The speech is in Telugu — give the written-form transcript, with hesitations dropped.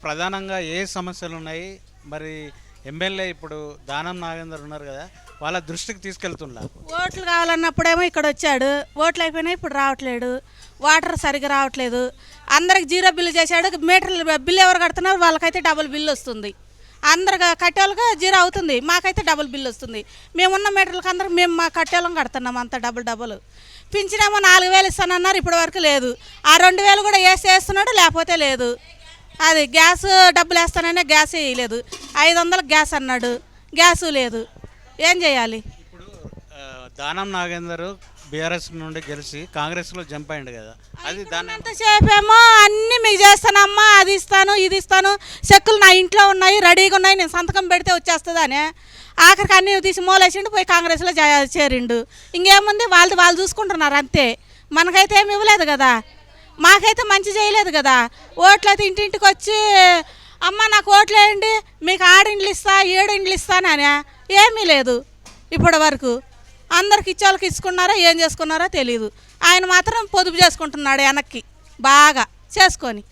ప్రధానంగా ఏ సమస్యలు ఉన్నాయి మరి? ఎమ్మెల్యే ఇప్పుడు దానం నాగేందర్ ఉన్నారు కదా, వాళ్ళ దృష్టికి తీసుకెళ్తున్నా. ఓట్లు కావాలన్నప్పుడేమో ఇక్కడ వచ్చాడు, ఓట్లు అయిపోయినాయి ఇప్పుడు రావట్లేడు, వాటర్ సరిగ్గా రావట్లేదు, అందరికి జీరో బిల్లు చేశాడు. మీటర్లు బిల్లు ఎవరు కడుతున్నారు వాళ్ళకైతే డబుల్ బిల్లు వస్తుంది, అందరికి కట్టేవాళ్ళకి జీరో అవుతుంది, మాకైతే డబుల్ బిల్లు వస్తుంది. మేమున్న మీటర్లకు అందరికి మేము మా కట్టేవాళ్ళం కడుతున్నాం అంత డబుల్. పింఛనేమో 4,000 ఇస్తానన్నారు, ఇప్పటి వరకు లేదు. ఆ 2,000 కూడా వేస్తున్నాడు, లేకపోతే లేదు. అది గ్యాస్ డబ్బులు వేస్తాననే గ్యాస్ వేయలేదు, 500 గ్యాస్ అన్నాడు, గ్యాసు లేదు. ఏం చేయాలి? ఇప్పుడు దానం నాగేందర్ బీఆర్ఎస్ నుండి గెలిచి కాంగ్రెస్లో జంప్ అయ్యిండు కదా, అది దాని అంతసేపేమో అన్నీ మీకు చేస్తానమ్మా, అది ఇస్తాను ఇది ఇస్తాను, చెక్కులు నా ఇంట్లో ఉన్నాయి రెడీగా ఉన్నాయి, నేను సంతకం పెడితే వచ్చేస్తుందని ఆఖరికి అన్నీ తీసి మూలేసిండు, పోయి కాంగ్రెస్లో చేరిండు. ఇంకేముంది, వాళ్ళు చూసుకుంటున్నారు అంతే. మనకైతే ఏమి ఇవ్వలేదు కదా, మాకైతే మంచి చేయలేదు కదా. ఓట్లు అయితే ఇంటింటికి వచ్చి అమ్మ నాకు ఓట్లు వేయండి, మీకు 6 ఇండ్లు ఇస్తా 7 ఇండ్లు ఇస్తానని ఏమీ లేదు. ఇప్పటి వరకు అందరికి ఇచ్చేవాళ్ళకి ఇచ్చుకున్నారో ఏం చేసుకున్నారో తెలియదు. ఆయన మాత్రం పొదుపు చేసుకుంటున్నాడు వెనక్కి బాగా చేసుకొని.